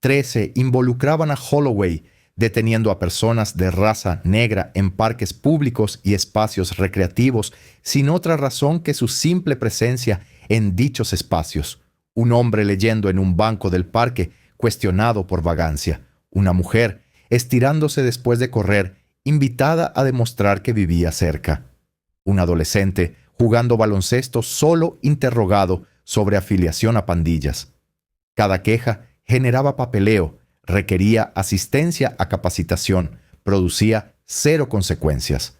13 involucraban a Holloway, deteniendo a personas de raza negra en parques públicos y espacios recreativos sin otra razón que su simple presencia en dichos espacios. Un hombre leyendo en un banco del parque, cuestionado por vagancia. Una mujer estirándose después de correr, invitada a demostrar que vivía cerca. Un adolescente jugando baloncesto solo interrogado sobre afiliación a pandillas. Cada queja generaba papeleo, requería asistencia a capacitación, producía 0 consecuencias.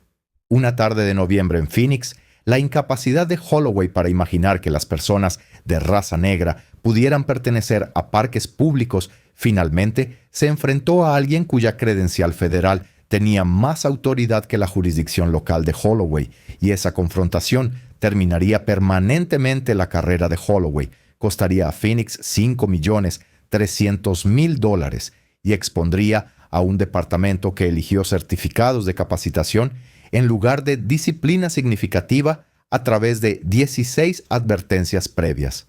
Una tarde de noviembre en Phoenix, la incapacidad de Holloway para imaginar que las personas de raza negra pudieran pertenecer a parques públicos finalmente se enfrentó a alguien cuya credencial federal tenía más autoridad que la jurisdicción local de Holloway, y esa confrontación terminaría permanentemente la carrera de Holloway, costaría a Phoenix $5.300.000 y expondría a un departamento que eligió certificados de capacitación en lugar de disciplina significativa a través de 16 advertencias previas.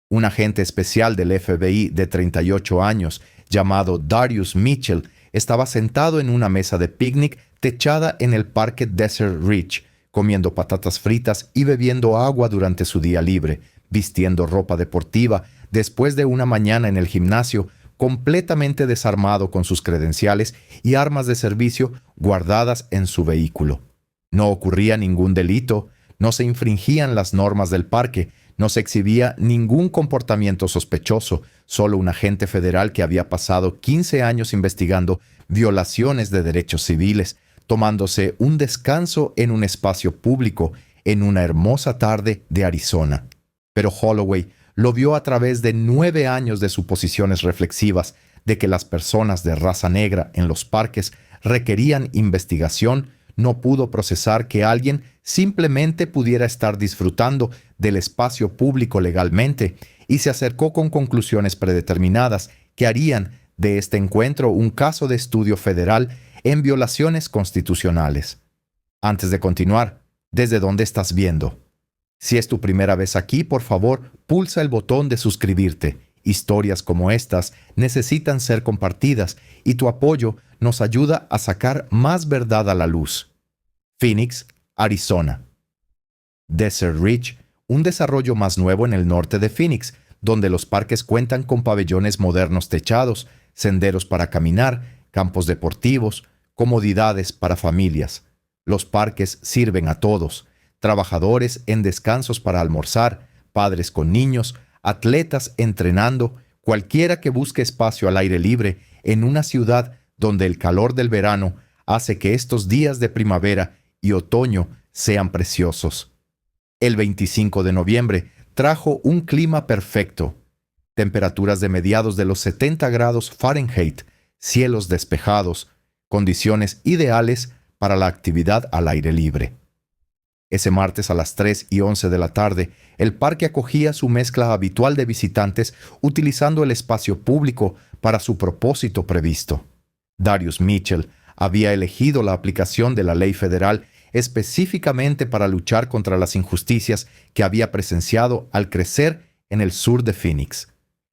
Un agente especial del FBI de 38 años, llamado Darius Mitchell, estaba sentado en una mesa de picnic techada en el parque Desert Ridge, comiendo patatas fritas y bebiendo agua durante su día libre, vistiendo ropa deportiva después de una mañana en el gimnasio, completamente desarmado con sus credenciales y armas de servicio guardadas en su vehículo. No ocurría ningún delito, no se infringían las normas del parque, no se exhibía ningún comportamiento sospechoso, solo un agente federal que había pasado 15 años investigando violaciones de derechos civiles, tomándose un descanso en un espacio público en una hermosa tarde de Arizona. Pero Holloway lo vio a través de 9 años de suposiciones reflexivas de que las personas de raza negra en los parques requerían investigación. No pudo procesar que alguien simplemente pudiera estar disfrutando del espacio público legalmente y se acercó con conclusiones predeterminadas que harían de este encuentro un caso de estudio federal en violaciones constitucionales. Antes de continuar, ¿desde dónde estás viendo? Si es tu primera vez aquí, por favor, pulsa el botón de suscribirte. Historias como estas necesitan ser compartidas y tu apoyo nos ayuda a sacar más verdad a la luz. Phoenix, Arizona. Desert Ridge, un desarrollo más nuevo en el norte de Phoenix, donde los parques cuentan con pabellones modernos techados, senderos para caminar, campos deportivos, comodidades para familias. Los parques sirven a todos: trabajadores en descansos para almorzar, padres con niños, atletas entrenando, cualquiera que busque espacio al aire libre en una ciudad donde el calor del verano hace que estos días de primavera y otoño sean preciosos. El 25 de noviembre trajo un clima perfecto. Temperaturas de mediados de los 70 grados Fahrenheit, cielos despejados, condiciones ideales para la actividad al aire libre. Ese martes a las 3:11 de la tarde, el parque acogía su mezcla habitual de visitantes utilizando el espacio público para su propósito previsto. Darius Mitchell había elegido la aplicación de la ley federal específicamente para luchar contra las injusticias que había presenciado al crecer en el sur de Phoenix.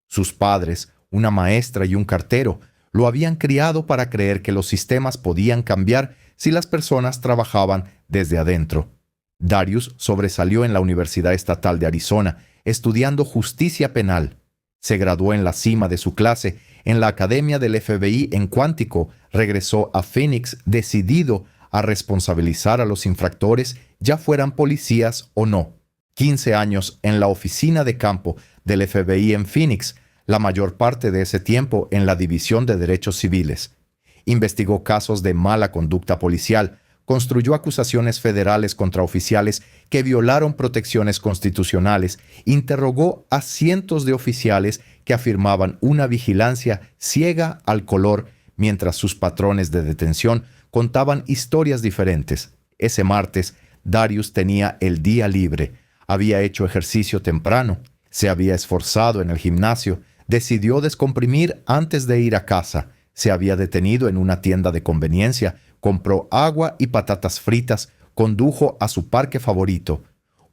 Sus padres, una maestra y un cartero, lo habían criado para creer que los sistemas podían cambiar si las personas trabajaban desde adentro. Darius sobresalió en la Universidad Estatal de Arizona, estudiando justicia penal. Se graduó en la cima de su clase en la Academia del FBI en Cuántico. Regresó a Phoenix decidido a responsabilizar a los infractores, ya fueran policías o no. 15 años en la oficina de campo del FBI en Phoenix, la mayor parte de ese tiempo en la División de Derechos Civiles. Investigó casos de mala conducta policial, construyó acusaciones federales contra oficiales que violaron protecciones constitucionales, interrogó a cientos de oficiales que afirmaban una vigilancia ciega al color, mientras sus patrones de detención contaban historias diferentes. Ese martes, Darius tenía el día libre, había hecho ejercicio temprano, se había esforzado en el gimnasio, decidió descomprimir antes de ir a casa, se había detenido en una tienda de conveniencia, compró agua y patatas fritas, condujo a su parque favorito.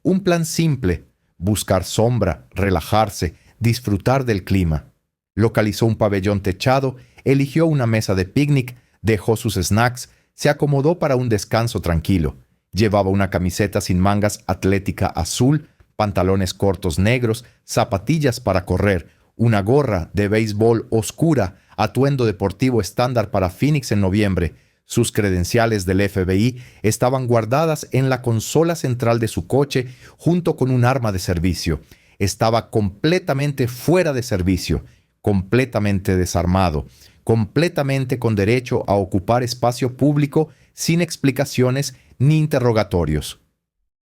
Un plan simple: buscar sombra, relajarse, disfrutar del clima. Localizó un pabellón techado, eligió una mesa de picnic, dejó sus snacks, se acomodó para un descanso tranquilo. Llevaba una camiseta sin mangas atlética azul, pantalones cortos negros, zapatillas para correr, una gorra de béisbol oscura, atuendo deportivo estándar para Phoenix en noviembre. Sus credenciales del FBI estaban guardadas en la consola central de su coche junto con un arma de servicio. Estaba completamente fuera de servicio, completamente desarmado, completamente con derecho a ocupar espacio público sin explicaciones ni interrogatorios.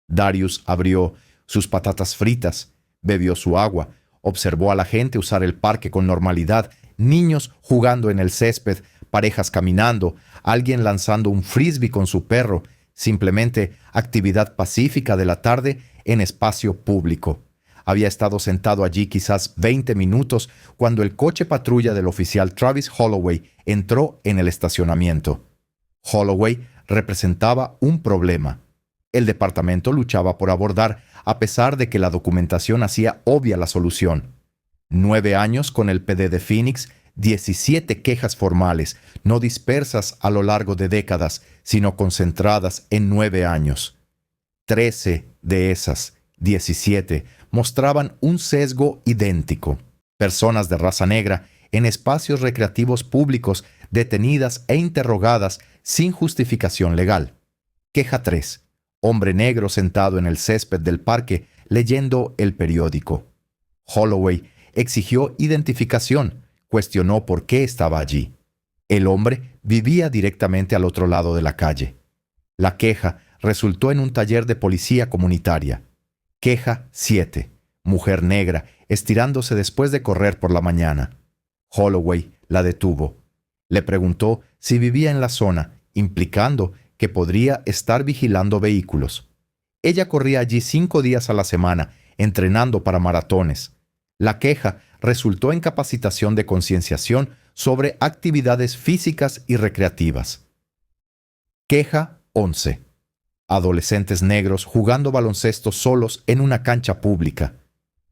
Darius abrió sus patatas fritas, bebió su agua, observó a la gente usar el parque con normalidad, niños jugando en el césped, parejas caminando, alguien lanzando un frisbee con su perro, simplemente actividad pacífica de la tarde en espacio público. Había estado sentado allí quizás 20 minutos cuando el coche patrulla del oficial Travis Holloway entró en el estacionamiento. Holloway representaba un problema. El departamento luchaba por abordar, a pesar de que la documentación hacía obvia la solución. 9 años con el PD de Phoenix, 17 quejas formales, no dispersas a lo largo de décadas, sino concentradas en 9 años. 13 de esas 17 mostraban un sesgo idéntico. Personas de raza negra en espacios recreativos públicos detenidas e interrogadas sin justificación legal. Queja 3. Hombre negro sentado en el césped del parque leyendo el periódico. Holloway exigió identificación, cuestionó por qué estaba allí. El hombre vivía directamente al otro lado de la calle. La queja resultó en un taller de policía comunitaria. Queja 7. Mujer negra estirándose después de correr por la mañana. Holloway la detuvo. Le preguntó si vivía en la zona, implicando que podría estar vigilando vehículos. Ella corría allí 5 días a la semana, entrenando para maratones. La queja resultó en capacitación de concienciación sobre actividades físicas y recreativas. Queja 11. Adolescentes negros jugando baloncesto solos en una cancha pública.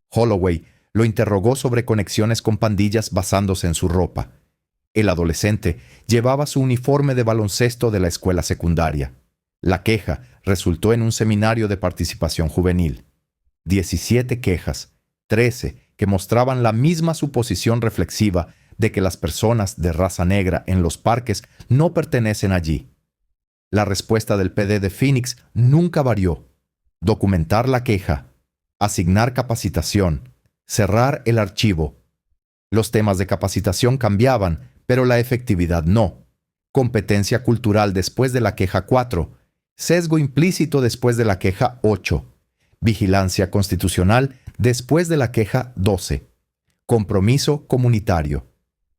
Holloway lo interrogó sobre conexiones con pandillas basándose en su ropa. El adolescente llevaba su uniforme de baloncesto de la escuela secundaria. La queja resultó en un seminario de participación juvenil. 17 quejas, 13 que mostraban la misma suposición reflexiva de que las personas de raza negra en los parques no pertenecen allí. La respuesta del PD de Phoenix nunca varió. Documentar la queja, asignar capacitación, cerrar el archivo. Los temas de capacitación cambiaban, pero la efectividad no. Competencia cultural después de la queja 4, sesgo implícito después de la queja 8, vigilancia constitucional después de la queja 12, compromiso comunitario.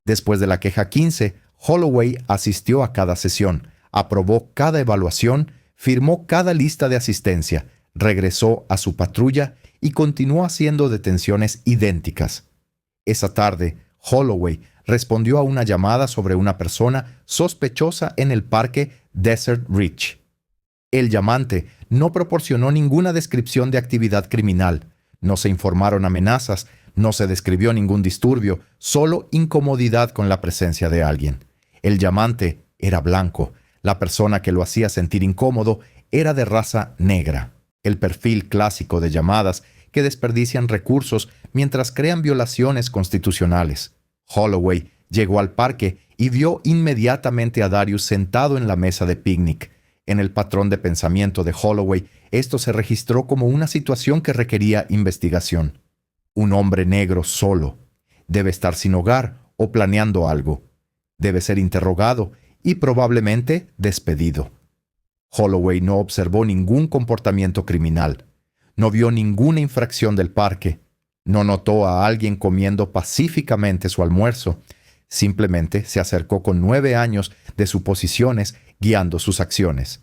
Después de la queja 15, Holloway asistió a cada sesión, aprobó cada evaluación, firmó cada lista de asistencia, regresó a su patrulla y continuó haciendo detenciones idénticas. Esa tarde, Holloway respondió a una llamada sobre una persona sospechosa en el parque Desert Ridge. El llamante no proporcionó ninguna descripción de actividad criminal, no se informaron amenazas, no se describió ningún disturbio, solo incomodidad con la presencia de alguien. El llamante era blanco, la persona que lo hacía sentir incómodo era de raza negra. El perfil clásico de llamadas que desperdician recursos mientras crean violaciones constitucionales. Holloway llegó al parque y vio inmediatamente a Darius sentado en la mesa de picnic. En el patrón de pensamiento de Holloway, esto se registró como una situación que requería investigación. Un hombre negro solo. Debe estar sin hogar o planeando algo. Debe ser interrogado y probablemente despedido. Holloway no observó ningún comportamiento criminal. No vio ninguna infracción del parque. No notó a alguien comiendo pacíficamente su almuerzo. Simplemente se acercó con 9 años de suposiciones guiando sus acciones.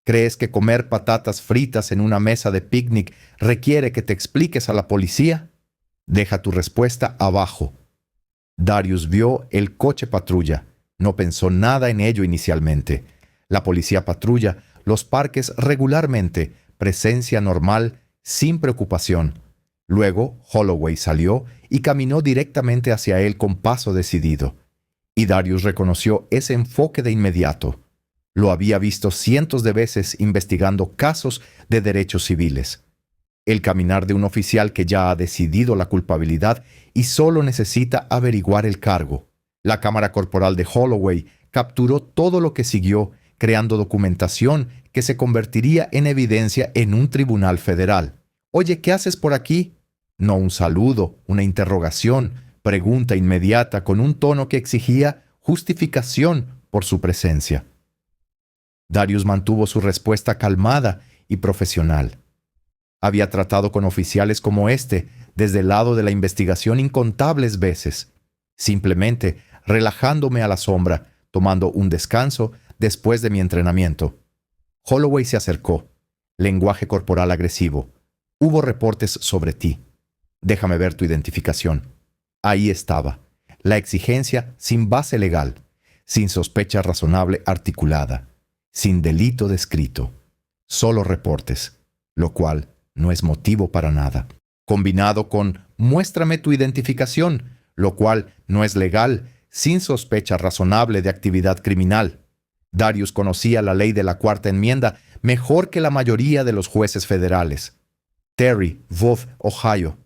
¿Crees que comer patatas fritas en una mesa de picnic requiere que te expliques a la policía? Deja tu respuesta abajo. Darius vio el coche patrulla. No pensó nada en ello inicialmente. La policía patrulla los parques regularmente, presencia normal, sin preocupación. Luego, Holloway salió y caminó directamente hacia él con paso decidido. Y Darius reconoció ese enfoque de inmediato. Lo había visto cientos de veces investigando casos de derechos civiles. El caminar de un oficial que ya ha decidido la culpabilidad y solo necesita averiguar el cargo. La cámara corporal de Holloway capturó todo lo que siguió, creando documentación que se convertiría en evidencia en un tribunal federal. «Oye, ¿qué haces por aquí?» No un saludo, una interrogación, pregunta inmediata con un tono que exigía justificación por su presencia. Darius mantuvo su respuesta calmada y profesional. Había tratado con oficiales como este desde el lado de la investigación incontables veces, simplemente relajándome a la sombra, tomando un descanso después de mi entrenamiento. Holloway se acercó. Lenguaje corporal agresivo. «Hubo reportes sobre ti. Déjame ver tu identificación». Ahí estaba, la exigencia sin base legal, sin sospecha razonable articulada, sin delito descrito, solo reportes, lo cual no es motivo para nada. Combinado con «muéstrame tu identificación», lo cual no es legal, sin sospecha razonable de actividad criminal. Darius conocía la ley de la Cuarta Enmienda mejor que la mayoría de los jueces federales. Terry, Wolf, Ohio.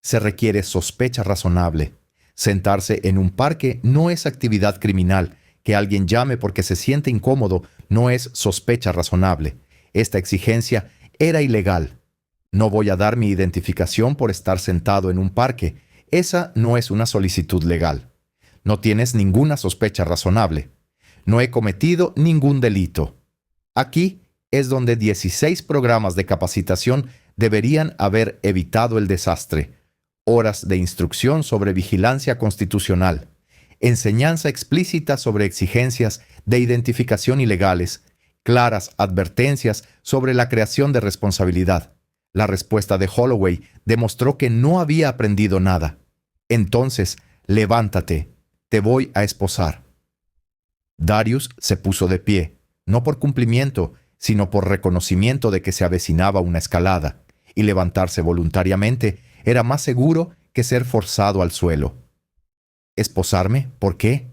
Se requiere sospecha razonable. Sentarse en un parque no es actividad criminal. Que alguien llame porque se siente incómodo no es sospecha razonable. Esta exigencia era ilegal. No voy a dar mi identificación por estar sentado en un parque. Esa no es una solicitud legal. No tienes ninguna sospecha razonable. No he cometido ningún delito. Aquí es donde 16 programas de capacitación deberían haber evitado el desastre. Horas de instrucción sobre vigilancia constitucional. Enseñanza explícita sobre exigencias de identificación ilegales. Claras advertencias sobre la creación de responsabilidad. La respuesta de Holloway demostró que no había aprendido nada. Entonces, levántate. Te voy a esposar. Darius se puso de pie, no por cumplimiento, sino por reconocimiento de que se avecinaba una escalada, y levantarse voluntariamente era más seguro que ser forzado al suelo. ¿Esposarme? ¿Por qué?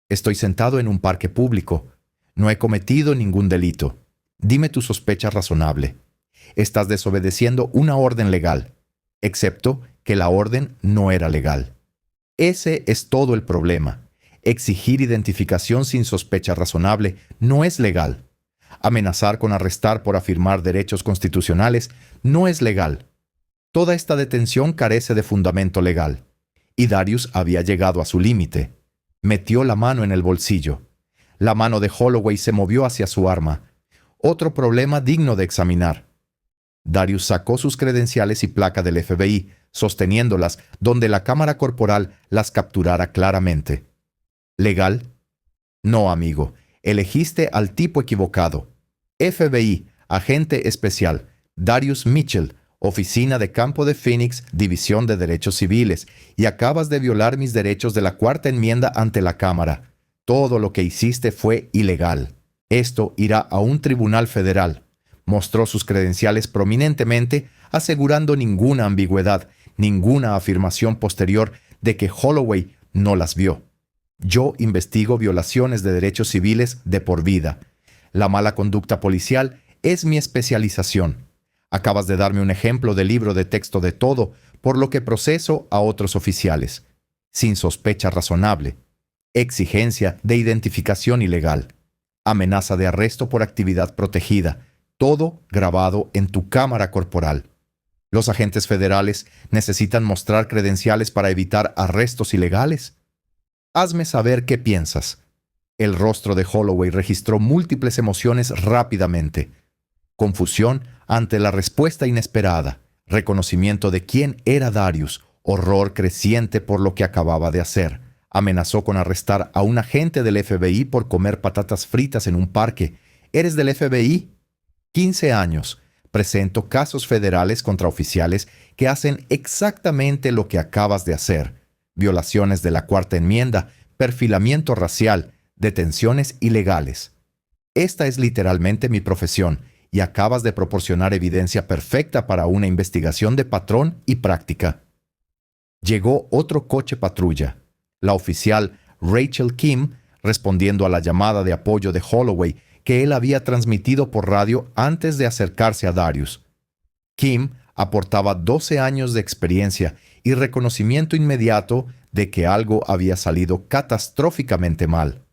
Estoy sentado en un parque público. No he cometido ningún delito. Dime tu sospecha razonable. Estás desobedeciendo una orden legal, excepto que la orden no era legal. Ese es todo el problema. Exigir identificación sin sospecha razonable no es legal. Amenazar con arrestar por afirmar derechos constitucionales no es legal. Toda esta detención carece de fundamento legal. Y Darius había llegado a su límite. Metió la mano en el bolsillo. La mano de Holloway se movió hacia su arma. Otro problema digno de examinar. Darius sacó sus credenciales y placa del FBI, sosteniéndolas donde la cámara corporal las capturara claramente. ¿Legal? No, amigo. Elegiste al tipo equivocado. FBI, agente especial, Darius Mitchell, Oficina de Campo de Phoenix, División de Derechos Civiles, y acabas de violar mis derechos de la Cuarta Enmienda ante la Cámara. Todo lo que hiciste fue ilegal. Esto irá a un tribunal federal. Mostró sus credenciales prominentemente, asegurando ninguna ambigüedad, ninguna afirmación posterior de que Holloway no las vio. Yo investigo violaciones de derechos civiles de por vida. La mala conducta policial es mi especialización. Acabas de darme un ejemplo de libro de texto de todo, por lo que proceso a otros oficiales. Sin sospecha razonable. Exigencia de identificación ilegal. Amenaza de arresto por actividad protegida. Todo grabado en tu cámara corporal. ¿Los agentes federales necesitan mostrar credenciales para evitar arrestos ilegales? Hazme saber qué piensas. El rostro de Holloway registró múltiples emociones rápidamente. Confusión ante la respuesta inesperada, reconocimiento de quién era Darius, horror creciente por lo que acababa de hacer. Amenazó con arrestar a un agente del FBI por comer patatas fritas en un parque. ¿Eres del FBI? 15 años. Presento casos federales contra oficiales que hacen exactamente lo que acabas de hacer. Violaciones de la Cuarta Enmienda, perfilamiento racial, detenciones ilegales. Esta es literalmente mi profesión, y acabas de proporcionar evidencia perfecta para una investigación de patrón y práctica. Llegó otro coche patrulla. La oficial Rachel Kim, respondiendo a la llamada de apoyo de Holloway que él había transmitido por radio antes de acercarse a Darius. Kim aportaba 12 años de experiencia y reconocimiento inmediato de que algo había salido catastróficamente mal.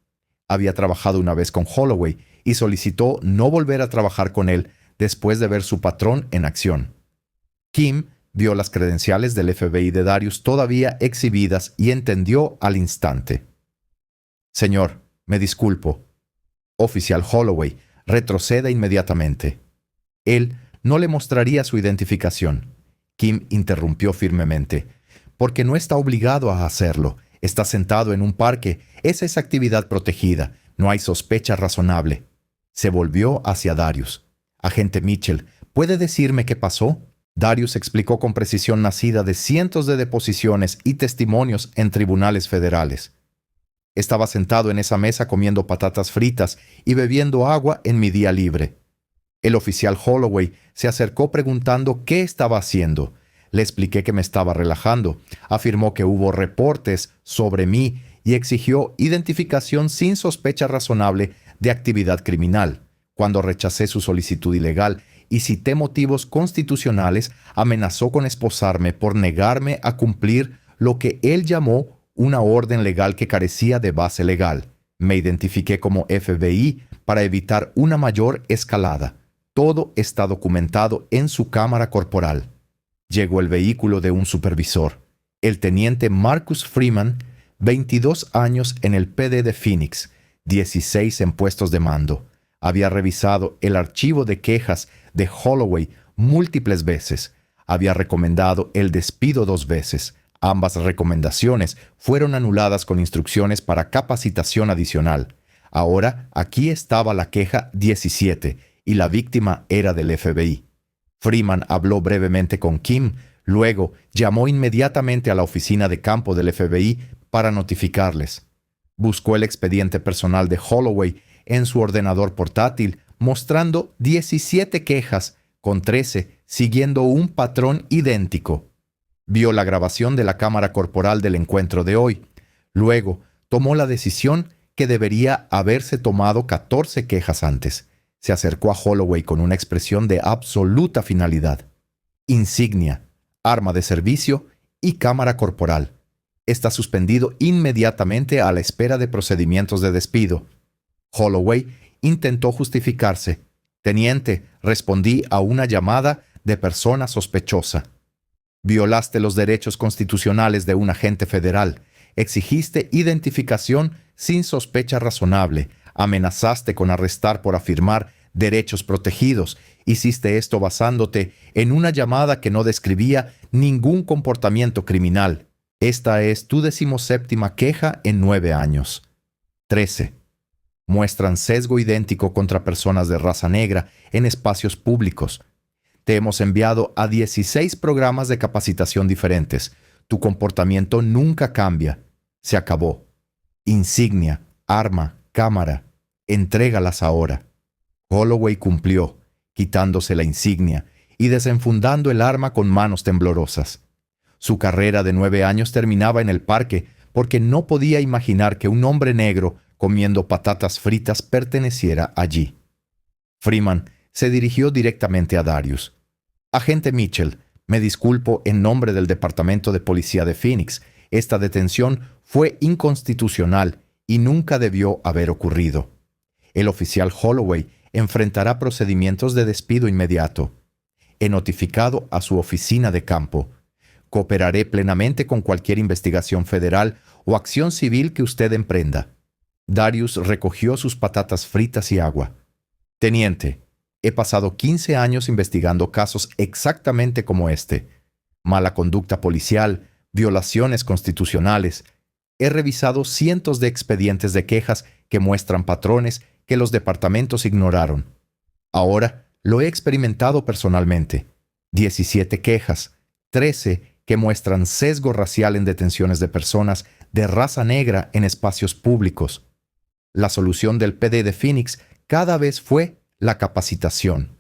Había trabajado una vez con Holloway y solicitó no volver a trabajar con él después de ver su patrón en acción. Kim vio las credenciales del FBI de Darius todavía exhibidas y entendió al instante. «Señor, me disculpo. Oficial Holloway, retroceda inmediatamente». Él no le mostraría su identificación. Kim interrumpió firmemente. «Porque no está obligado a hacerlo. Está sentado en un parque. Esa es actividad protegida. No hay sospecha razonable». Se volvió hacia Darius. «Agente Mitchell, ¿puede decirme qué pasó?». Darius explicó con precisión nacida de cientos de deposiciones y testimonios en tribunales federales. «Estaba sentado en esa mesa comiendo patatas fritas y bebiendo agua en mi día libre». El oficial Holloway se acercó preguntando qué estaba haciendo. Le expliqué que me estaba relajando. Afirmó que hubo reportes sobre mí y exigió identificación sin sospecha razonable de actividad criminal. Cuando rechacé su solicitud ilegal y cité motivos constitucionales, amenazó con esposarme por negarme a cumplir lo que él llamó una orden legal que carecía de base legal. Me identifiqué como FBI para evitar una mayor escalada. Todo está documentado en su cámara corporal. Llegó el vehículo de un supervisor, el teniente Marcus Freeman, 22 años en el PD de Phoenix, 16 en puestos de mando. Había revisado el archivo de quejas de Holloway múltiples veces. Había recomendado el despido 2 veces. Ambas recomendaciones fueron anuladas con instrucciones para capacitación adicional. Ahora, aquí estaba la queja 17, y la víctima era del FBI. Freeman habló brevemente con Kim, luego llamó inmediatamente a la oficina de campo del FBI para notificarles. Buscó el expediente personal de Holloway en su ordenador portátil, mostrando 17 quejas, con 13 siguiendo un patrón idéntico. Vio la grabación de la cámara corporal del encuentro de hoy. Luego tomó la decisión que debería haberse tomado 14 quejas antes. Se acercó a Holloway con una expresión de absoluta finalidad. Insignia, arma de servicio y cámara corporal. Está suspendido inmediatamente a la espera de procedimientos de despido. Holloway intentó justificarse. «Teniente, respondí a una llamada de persona sospechosa». «Violaste los derechos constitucionales de un agente federal. Exigiste identificación sin sospecha razonable. Amenazaste con arrestar por afirmar derechos protegidos. Hiciste esto basándote en una llamada que no describía ningún comportamiento criminal. Esta es tu 17ª queja en 9 años. 13. Muestran sesgo idéntico contra personas de raza negra en espacios públicos. Te hemos enviado a 16 programas de capacitación diferentes. Tu comportamiento nunca cambia. Se acabó. Insignia, arma, cámara. Entrégalas ahora». Holloway cumplió, quitándose la insignia y desenfundando el arma con manos temblorosas. Su carrera de 9 años terminaba en el parque porque no podía imaginar que un hombre negro comiendo patatas fritas perteneciera allí. Freeman se dirigió directamente a Darius. «Agente Mitchell, me disculpo en nombre del Departamento de Policía de Phoenix. Esta detención fue inconstitucional y nunca debió haber ocurrido. El oficial Holloway enfrentará procedimientos de despido inmediato. He notificado a su oficina de campo. Cooperaré plenamente con cualquier investigación federal o acción civil que usted emprenda». Darius recogió sus patatas fritas y agua. «Teniente, he pasado 15 años investigando casos exactamente como este. Mala conducta policial, violaciones constitucionales. He revisado cientos de expedientes de quejas que muestran patrones que los departamentos ignoraron. Ahora lo he experimentado personalmente. 17 quejas, 13 que muestran sesgo racial en detenciones de personas de raza negra en espacios públicos. La solución del PD de Phoenix cada vez fue la capacitación.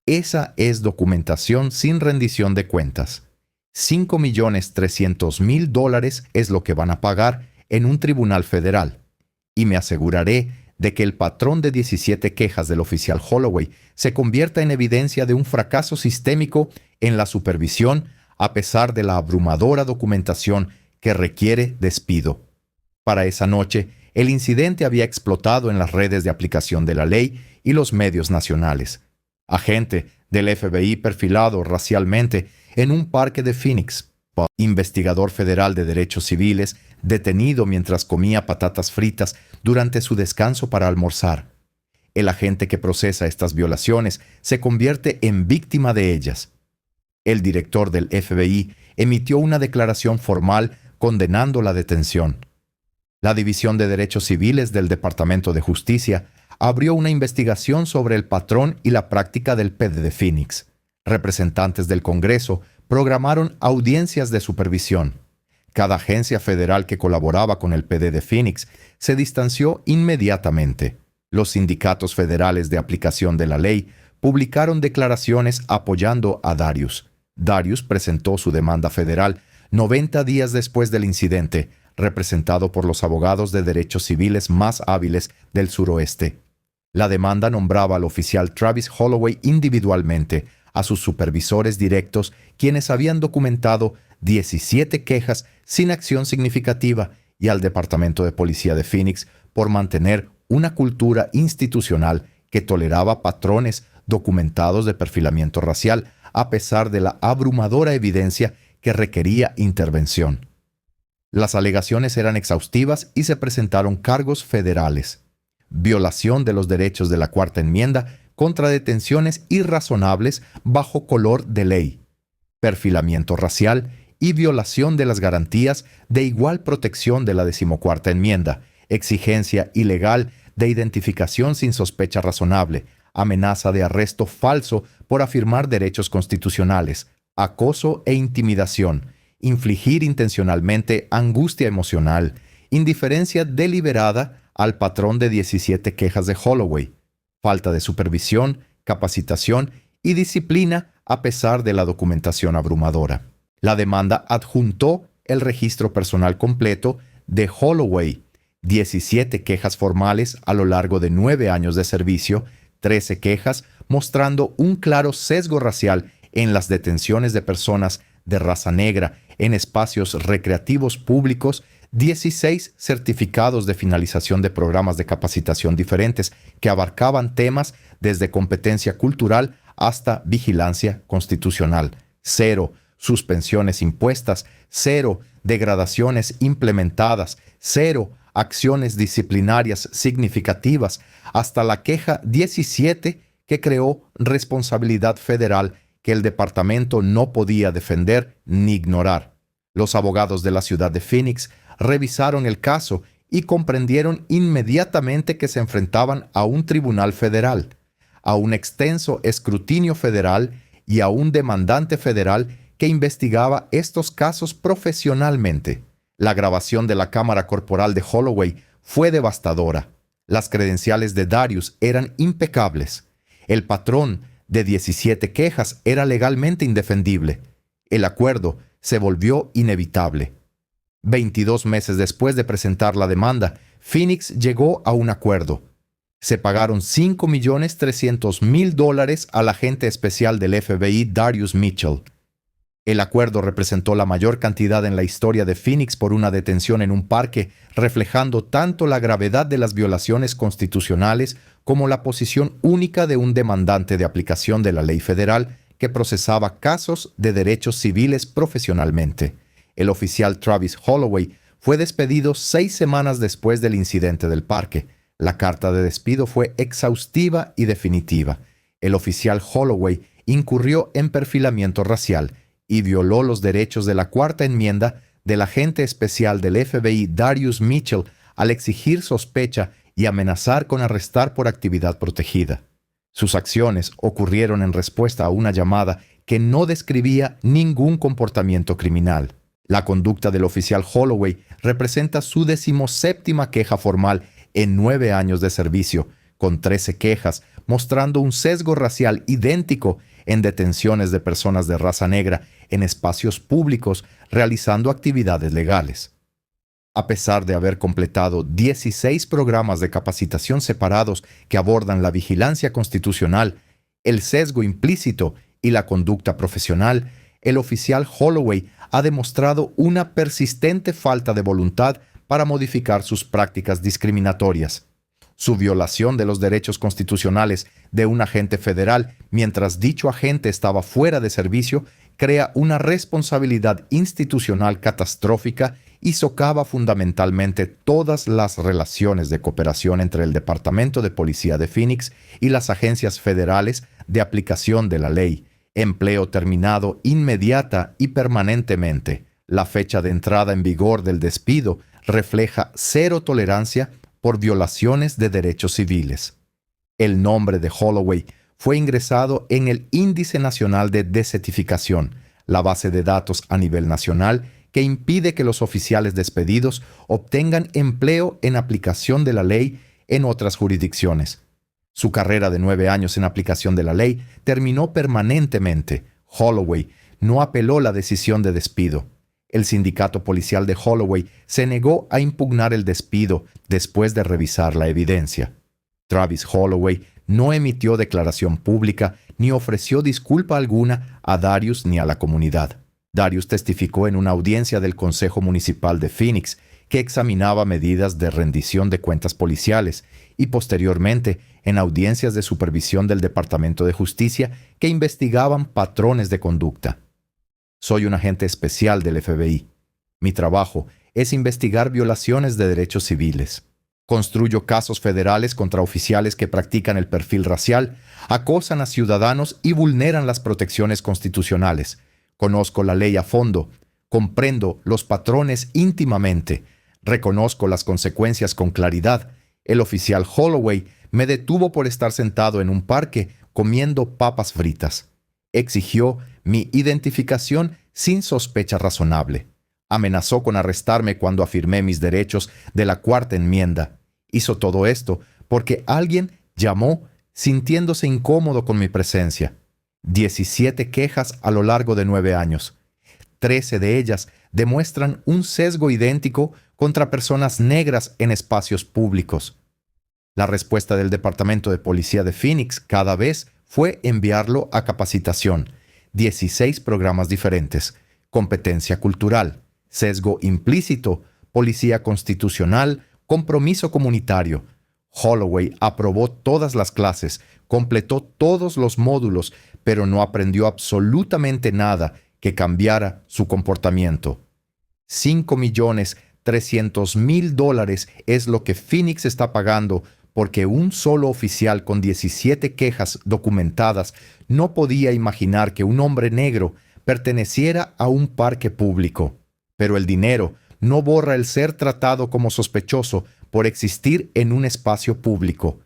Esa es documentación sin rendición de cuentas. $5.300.000 es lo que van a pagar en un tribunal federal. Y me aseguraré de que el patrón de 17 quejas del oficial Holloway se convierta en evidencia de un fracaso sistémico en la supervisión a pesar de la abrumadora documentación que requiere despido. Para esa noche, el incidente había explotado en las redes de aplicación de la ley y los medios nacionales. Agente del FBI perfilado racialmente en un parque de Phoenix. Investigador federal de derechos civiles detenido mientras comía patatas fritas durante su descanso para almorzar. El agente que procesa estas violaciones se convierte en víctima de ellas. El director del FBI emitió una declaración formal condenando la detención. La División de Derechos Civiles del Departamento de Justicia abrió una investigación sobre el patrón y la práctica del PD de Phoenix. Representantes del Congreso programaron audiencias de supervisión. Cada agencia federal que colaboraba con el PD de Phoenix se distanció inmediatamente. Los sindicatos federales de aplicación de la ley publicaron declaraciones apoyando a Darius. Darius presentó su demanda federal 90 días después del incidente, representado por los abogados de derechos civiles más hábiles del suroeste. La demanda nombraba al oficial Travis Holloway individualmente, a sus supervisores directos, quienes habían documentado 17 quejas sin acción significativa, y al Departamento de Policía de Phoenix por mantener una cultura institucional que toleraba patrones documentados de perfilamiento racial a pesar de la abrumadora evidencia que requería intervención. Las alegaciones eran exhaustivas y se presentaron cargos federales: violación de los derechos de la Cuarta Enmienda contra detenciones irrazonables bajo color de ley, perfilamiento racial y violación de las garantías de igual protección de la 14ª Enmienda, exigencia ilegal de identificación sin sospecha razonable, amenaza de arresto falso por afirmar derechos constitucionales, acoso e intimidación, infligir intencionalmente angustia emocional, indiferencia deliberada al patrón de 17 quejas de Holloway, falta de supervisión, capacitación y disciplina a pesar de la documentación abrumadora. La demanda adjuntó el registro personal completo de Holloway, 17 quejas formales a lo largo de 9 años de servicio, 13 quejas mostrando un claro sesgo racial en las detenciones de personas de raza negra en espacios recreativos públicos, 16 certificados de finalización de programas de capacitación diferentes que abarcaban temas desde competencia cultural hasta vigilancia constitucional, 0 suspensiones impuestas, 0 degradaciones implementadas, 0 acciones disciplinarias significativas, hasta la queja 17 que creó responsabilidad federal que el departamento no podía defender ni ignorar. Los abogados de la ciudad de Phoenix revisaron el caso y comprendieron inmediatamente que se enfrentaban a un tribunal federal, a un extenso escrutinio federal y a un demandante federal que investigaba estos casos profesionalmente. La grabación de la cámara corporal de Holloway fue devastadora. Las credenciales de Darius eran impecables. El patrón de 17 quejas era legalmente indefendible. El acuerdo se volvió inevitable. 22 meses después de presentar la demanda, Phoenix llegó a un acuerdo. Se pagaron $5.300.000 al agente especial del FBI Darius Mitchell. El acuerdo representó la mayor cantidad en la historia de Phoenix por una detención en un parque, reflejando tanto la gravedad de las violaciones constitucionales como la posición única de un demandante de aplicación de la ley federal que procesaba casos de derechos civiles profesionalmente. El oficial Travis Holloway fue despedido 6 semanas después del incidente del parque. La carta de despido fue exhaustiva y definitiva. El oficial Holloway incurrió en perfilamiento racial y violó los derechos de la Cuarta Enmienda del agente especial del FBI Darius Mitchell al exigir sospecha y amenazar con arrestar por actividad protegida. Sus acciones ocurrieron en respuesta a una llamada que no describía ningún comportamiento criminal. La conducta del oficial Holloway representa su 17ª queja formal en 9 años de servicio, con 13 quejas mostrando un sesgo racial idéntico en detenciones de personas de raza negra en espacios públicos realizando actividades legales. A pesar de haber completado 16 programas de capacitación separados que abordan la vigilancia constitucional, el sesgo implícito y la conducta profesional, el oficial Holloway ha demostrado una persistente falta de voluntad para modificar sus prácticas discriminatorias. Su violación de los derechos constitucionales de un agente federal mientras dicho agente estaba fuera de servicio crea una responsabilidad institucional catastrófica y socava fundamentalmente todas las relaciones de cooperación entre el Departamento de Policía de Phoenix y las agencias federales de aplicación de la ley, empleo terminado inmediata y permanentemente. La fecha de entrada en vigor del despido refleja cero tolerancia por violaciones de derechos civiles. El nombre de Holloway fue ingresado en el Índice Nacional de Desertificación, la base de datos a nivel nacional que impide que los oficiales despedidos obtengan empleo en aplicación de la ley en otras jurisdicciones. Su carrera de 9 años en aplicación de la ley terminó permanentemente. Holloway no apeló la decisión de despido. El sindicato policial de Holloway se negó a impugnar el despido después de revisar la evidencia. Travis Holloway no emitió declaración pública ni ofreció disculpa alguna a Darius ni a la comunidad. Darius testificó en una audiencia del Consejo Municipal de Phoenix que examinaba medidas de rendición de cuentas policiales y posteriormente en audiencias de supervisión del Departamento de Justicia que investigaban patrones de conducta. Soy un agente especial del FBI. Mi trabajo es investigar violaciones de derechos civiles. Construyo casos federales contra oficiales que practican el perfil racial, acosan a ciudadanos y vulneran las protecciones constitucionales. Conozco la ley a fondo, comprendo los patrones íntimamente, reconozco las consecuencias con claridad. El oficial Holloway me detuvo por estar sentado en un parque comiendo papas fritas. Exigió mi identificación sin sospecha razonable. Amenazó con arrestarme cuando afirmé mis derechos de la Cuarta Enmienda. Hizo todo esto porque alguien llamó sintiéndose incómodo con mi presencia. 17 quejas a lo largo de 9 años. 13 de ellas demuestran un sesgo idéntico contra personas negras en espacios públicos. La respuesta del Departamento de Policía de Phoenix cada vez fue enviarlo a capacitación. 16 programas diferentes: competencia cultural, sesgo implícito, policía constitucional, compromiso comunitario. Holloway aprobó todas las clases, completó todos los módulos, pero no aprendió absolutamente nada que cambiara su comportamiento. $5,300,000 es lo que Phoenix está pagando porque un solo oficial con 17 quejas documentadas no podía imaginar que un hombre negro perteneciera a un parque público. Pero el dinero no borra el ser tratado como sospechoso por existir en un espacio público.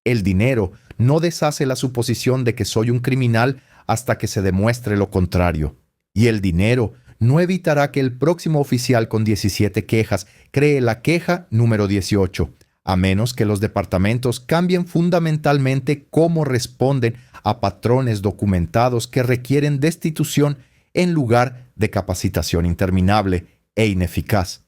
El dinero no deshace la suposición de que soy un criminal hasta que se demuestre lo contrario. Y el dinero no evitará que el próximo oficial con 17 quejas cree la queja número 18, a menos que los departamentos cambien fundamentalmente cómo responden a patrones documentados que requieren destitución en lugar de capacitación interminable e ineficaz.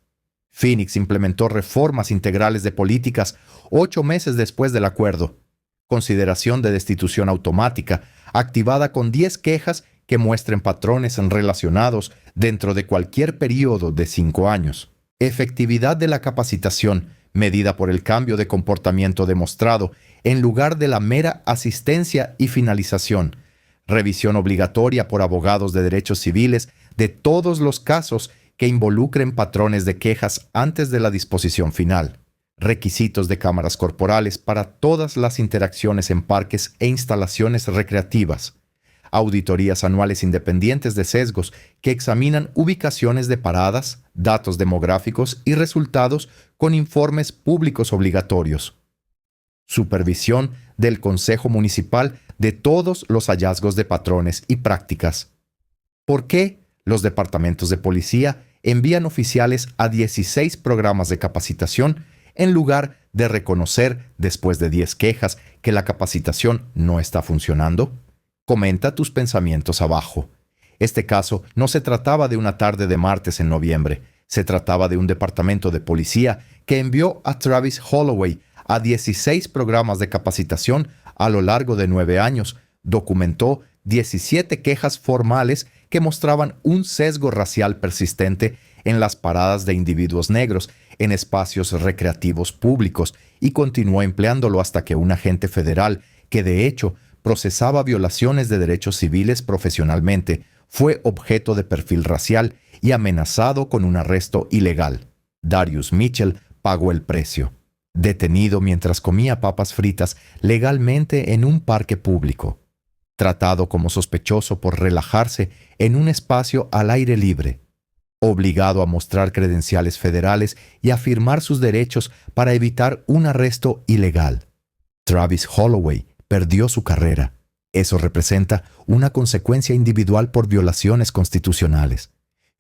Phoenix implementó reformas integrales de políticas 8 meses después del acuerdo. Consideración de destitución automática, activada con 10 quejas que muestren patrones relacionados dentro de cualquier periodo de 5 años. Efectividad de la capacitación, medida por el cambio de comportamiento demostrado, en lugar de la mera asistencia y finalización. Revisión obligatoria por abogados de derechos civiles de todos los casos que involucren patrones de quejas antes de la disposición final. Requisitos de cámaras corporales para todas las interacciones en parques e instalaciones recreativas. Auditorías anuales independientes de sesgos que examinan ubicaciones de paradas, datos demográficos y resultados con informes públicos obligatorios. Supervisión del Consejo Municipal de todos los hallazgos de patrones y prácticas. ¿Por qué los departamentos de policía envían oficiales a 16 programas de capacitación en lugar de reconocer, después de 10 quejas, que la capacitación no está funcionando? Comenta tus pensamientos abajo. Este caso no se trataba de una tarde de martes en noviembre. Se trataba de un departamento de policía que envió a Travis Holloway a 16 programas de capacitación a lo largo de 9 años. Documentó 17 quejas formales que mostraban un sesgo racial persistente en las paradas de individuos negros en espacios recreativos públicos y continuó empleándolo hasta que un agente federal, que de hecho procesaba violaciones de derechos civiles profesionalmente, fue objeto de perfil racial y amenazado con un arresto ilegal. Darius Mitchell pagó el precio. Detenido mientras comía papas fritas legalmente en un parque público. Tratado como sospechoso por relajarse en un espacio al aire libre. Obligado a mostrar credenciales federales y a firmar sus derechos para evitar un arresto ilegal. Travis Holloway perdió su carrera. Eso representa una consecuencia individual por violaciones constitucionales.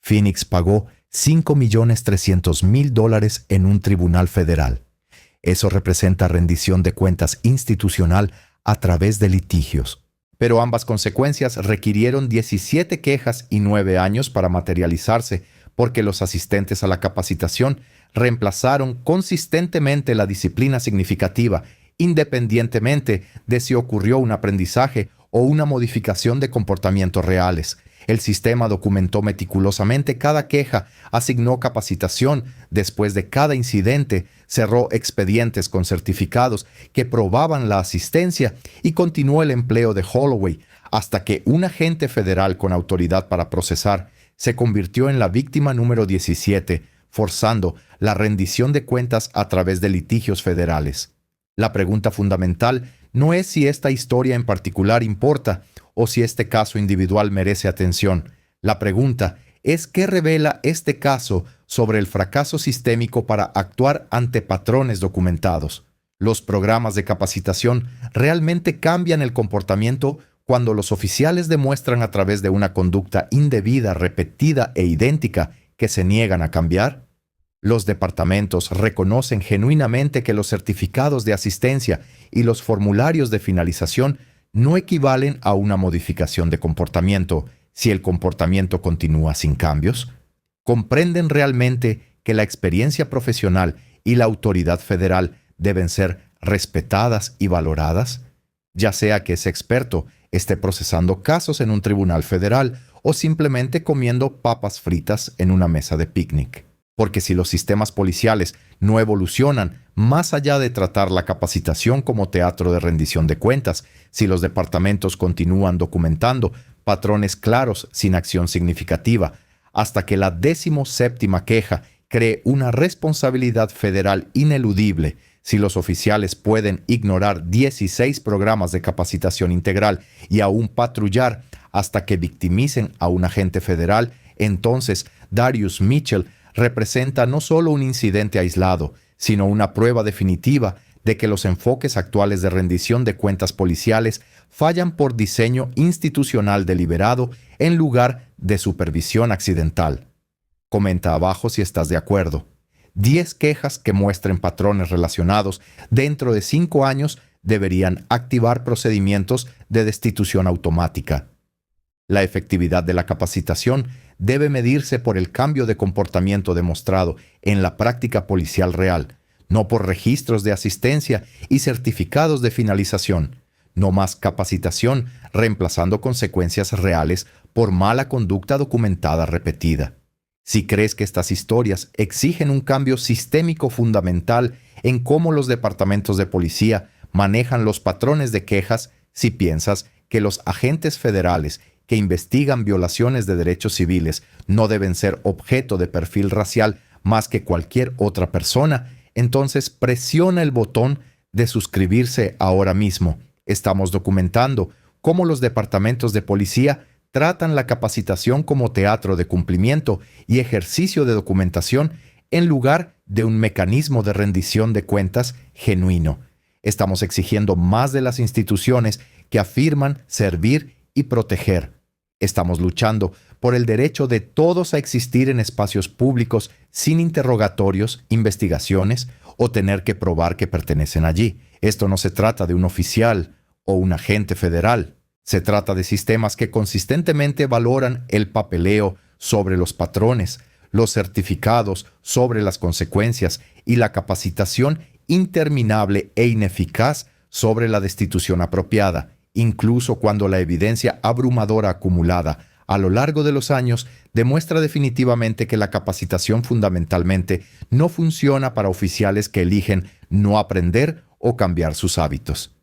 Phoenix pagó $5.300.000 en un tribunal federal. Eso representa rendición de cuentas institucional a través de litigios. Pero ambas consecuencias requirieron 17 quejas y 9 años para materializarse, porque los asistentes a la capacitación reemplazaron consistentemente la disciplina significativa, independientemente de si ocurrió un aprendizaje o una modificación de comportamientos reales. El sistema documentó meticulosamente cada queja, asignó capacitación después de cada incidente, cerró expedientes con certificados que probaban la asistencia y continuó el empleo de Holloway hasta que un agente federal con autoridad para procesar se convirtió en la víctima número 17, forzando la rendición de cuentas a través de litigios federales. La pregunta fundamental no es si esta historia en particular importa o si este caso individual merece atención. La pregunta es qué revela este caso sobre el fracaso sistémico para actuar ante patrones documentados. Los programas de capacitación realmente cambian el comportamiento cuando los oficiales demuestran a través de una conducta indebida, repetida e idéntica que se niegan a cambiar. Los departamentos reconocen genuinamente que los certificados de asistencia y los formularios de finalización no equivalen a una modificación de comportamiento si el comportamiento continúa sin cambios. ¿Comprenden realmente que la experiencia profesional y la autoridad federal deben ser respetadas y valoradas? Ya sea que ese experto esté procesando casos en un tribunal federal o simplemente comiendo papas fritas en una mesa de picnic. Porque si los sistemas policiales no evolucionan más allá de tratar la capacitación como teatro de rendición de cuentas, si los departamentos continúan documentando patrones claros sin acción significativa, hasta que la 17ª queja cree una responsabilidad federal ineludible, si los oficiales pueden ignorar 16 programas de capacitación integral y aún patrullar hasta que victimicen a un agente federal, entonces Darius Mitchell representa no solo un incidente aislado, sino una prueba definitiva de que los enfoques actuales de rendición de cuentas policiales fallan por diseño institucional deliberado en lugar de supervisión accidental. Comenta abajo si estás de acuerdo. 10 quejas que muestren patrones relacionados dentro de 5 años deberían activar procedimientos de destitución automática. La efectividad de la capacitación debe medirse por el cambio de comportamiento demostrado en la práctica policial real, no por registros de asistencia y certificados de finalización. No más capacitación reemplazando consecuencias reales por mala conducta documentada repetida. Si crees que estas historias exigen un cambio sistémico fundamental en cómo los departamentos de policía manejan los patrones de quejas, si piensas que los agentes federales que investigan violaciones de derechos civiles no deben ser objeto de perfil racial más que cualquier otra persona, entonces presiona el botón de suscribirse ahora mismo. Estamos documentando cómo los departamentos de policía tratan la capacitación como teatro de cumplimiento y ejercicio de documentación en lugar de un mecanismo de rendición de cuentas genuino. Estamos exigiendo más de las instituciones que afirman servir y proteger. Estamos luchando por el derecho de todos a existir en espacios públicos sin interrogatorios, investigaciones o tener que probar que pertenecen allí. Esto no se trata de un oficial o un agente federal. Se trata de sistemas que consistentemente valoran el papeleo sobre los patrones, los certificados sobre las consecuencias y la capacitación interminable e ineficaz sobre la destitución apropiada, incluso cuando la evidencia abrumadora acumulada a lo largo de los años demuestra definitivamente que la capacitación fundamentalmente no funciona para oficiales que eligen no aprender o cambiar sus hábitos.